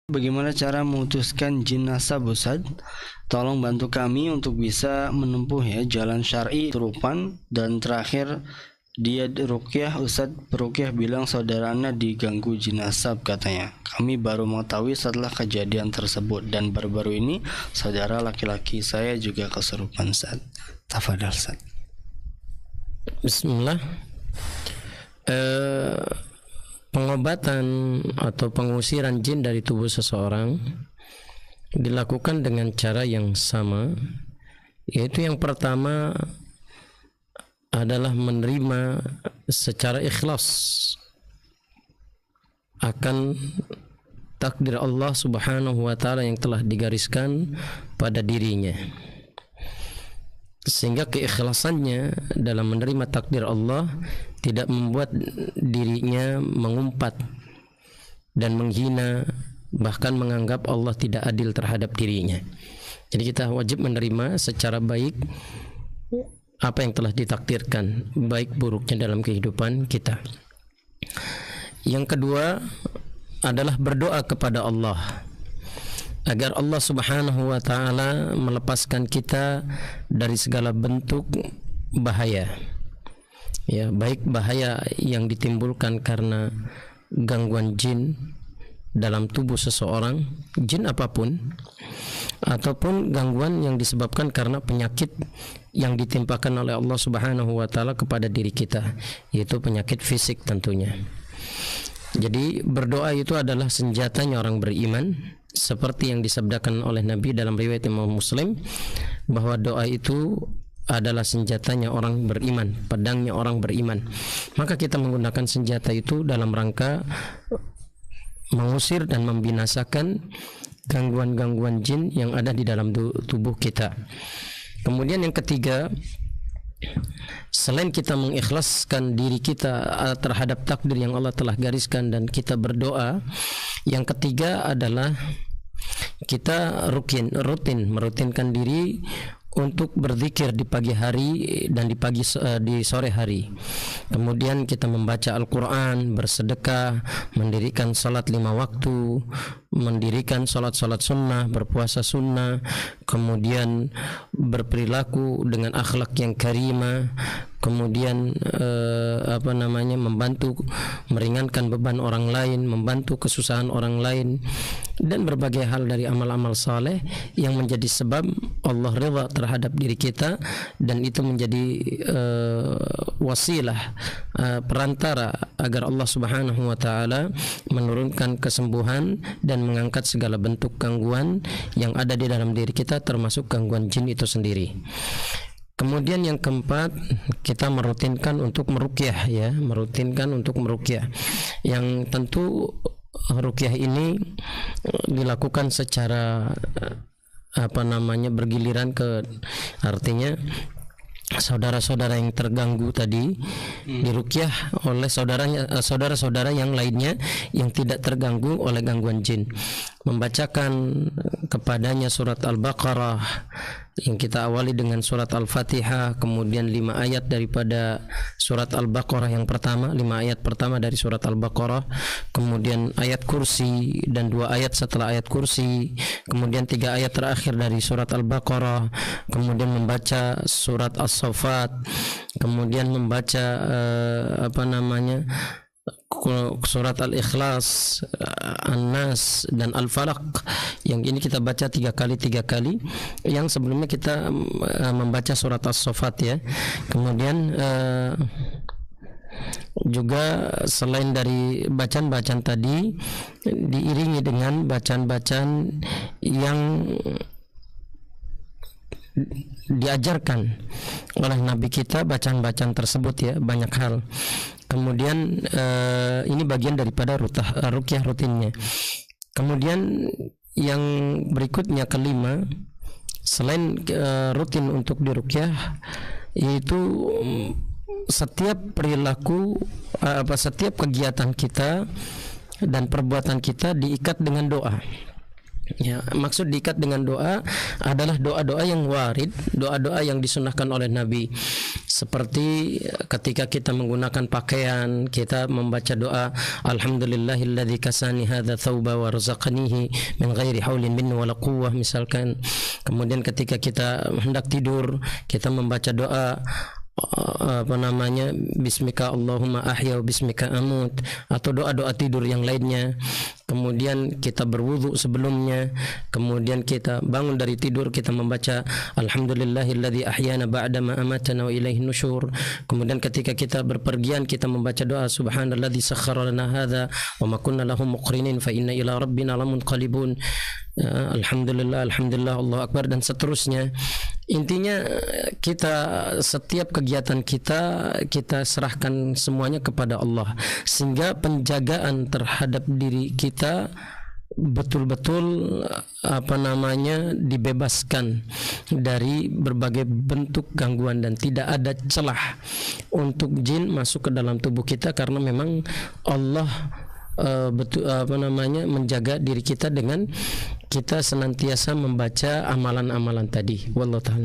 Bagaimana cara memutuskan jin nasab, Ustaz? Tolong bantu kami untuk bisa menempuh ya jalan syar'i turupan. Dan terakhir, dia ruqyah, Ustaz peruqyah bilang saudaranya diganggu jin nasab katanya. Kami baru mengetahui setelah kejadian tersebut, dan baru-baru ini saudara laki-laki saya juga kesurupan, Ustaz. Tafadhal, Ustaz. Bismillah. Pengobatan atau pengusiran jin dari tubuh seseorang dilakukan dengan cara yang sama, yaitu yang pertama adalah menerima secara ikhlas akan takdir Allah Subhanahu wa ta'ala yang telah digariskan pada dirinya, sehingga keikhlasannya dalam menerima takdir Allah tidak membuat dirinya mengumpat dan menghina, bahkan menganggap Allah tidak adil terhadap dirinya. Jadi kita wajib menerima secara baik apa yang telah ditakdirkan, baik buruknya dalam kehidupan kita. Yang kedua adalah berdoa kepada Allah agar Allah Subhanahu wa ta'ala melepaskan kita dari segala bentuk bahaya, ya, baik bahaya yang ditimbulkan karena gangguan jin dalam tubuh seseorang, jin apapun, ataupun gangguan yang disebabkan karena penyakit yang ditimpakan oleh Allah Subhanahu wa ta'ala kepada diri kita, yaitu penyakit fisik tentunya. Jadi berdoa itu adalah senjatanya orang beriman, seperti yang disabdakan oleh Nabi dalam riwayat Imam Muslim, bahwa doa itu adalah senjatanya orang beriman, pedangnya orang beriman. Maka kita menggunakan senjata itu dalam rangka mengusir dan membinasakan gangguan-gangguan jin yang ada di dalam tubuh kita. Kemudian yang ketiga, selain kita mengikhlaskan diri kita terhadap takdir yang Allah telah gariskan dan kita berdoa, yang ketiga adalah kita merutinkan diri untuk berzikir di pagi hari dan di sore hari. Kemudian kita membaca Al-Quran, bersedekah, mendirikan salat 5 waktu, mendirikan salat-salat sunnah, berpuasa sunnah, kemudian berperilaku dengan akhlak yang karimah, kemudian membantu meringankan beban orang lain, membantu kesusahan orang lain, dan berbagai hal dari amal-amal saleh yang menjadi sebab Allah ridha terhadap diri kita, dan itu menjadi wasilah, perantara agar Allah Subhanahu wa ta'ala menurunkan kesembuhan dan mengangkat segala bentuk gangguan yang ada di dalam diri kita, termasuk gangguan jin itu sendiri. Kemudian yang keempat, kita merutinkan untuk meruqyah, ya, yang tentu ruqyah ini dilakukan secara bergiliran, artinya saudara-saudara yang terganggu tadi diruqyah oleh saudara-saudara yang lainnya yang tidak terganggu oleh gangguan jin, membacakan kepadanya surat Al-Baqarah yang kita awali dengan surat Al-Fatihah, kemudian 5 ayat daripada surat Al-Baqarah yang pertama, 5 ayat pertama dari surat Al-Baqarah, kemudian ayat kursi dan 2 ayat setelah ayat kursi, kemudian 3 ayat terakhir dari surat Al-Baqarah, kemudian membaca surat As-Saffat, kemudian membaca surat Al-Ikhlas, An-Nas dan Al-Falaq, yang ini kita baca 3 kali. Yang sebelumnya kita membaca surat As-Saffat, ya. Kemudian juga selain dari bacaan-bacaan tadi, diiringi dengan bacaan-bacaan yang diajarkan oleh Nabi kita, bacaan-bacaan tersebut, ya, banyak hal. Kemudian ini bagian daripada ruqyah rutinnya. Kemudian yang berikutnya, kelima, selain rutin untuk diruqyah, yaitu setiap perilaku, setiap kegiatan kita dan perbuatan kita diikat dengan doa. Ya, maksud diikat dengan doa adalah doa-doa yang warid, doa-doa yang disunahkan oleh Nabi. Seperti ketika kita menggunakan pakaian, kita membaca doa Alhamdulillahilladzi kasani hadza thawba wa razaqanihi min ghairi haulin minni wala quwwah misalkan. Kemudian ketika kita hendak tidur, kita membaca doa bismika Allahumma ahya wa bismika amut, atau doa-doa tidur yang lainnya. Kemudian kita berwudu sebelumnya, kemudian kita bangun dari tidur, kita membaca Alhamdulillahilladzi ahyana ba'da ma amatana wa ilaihin nusyur. Kemudian ketika kita berpergian, kita membaca doa subhanalladzi sakhkhara lana hadza wa ma kunna lahu muqrinin fa inna ila rabbina lamunqalibun. Alhamdulillah, alhamdulillah, Allahu akbar, dan seterusnya. Intinya kita setiap kegiatan kita serahkan semuanya kepada Allah, sehingga penjagaan terhadap diri kita betul-betul dibebaskan dari berbagai bentuk gangguan, dan tidak ada celah untuk jin masuk ke dalam tubuh kita, karena memang Allah menjaga diri kita dengan kita senantiasa membaca amalan-amalan tadi. Wallahu ta'ala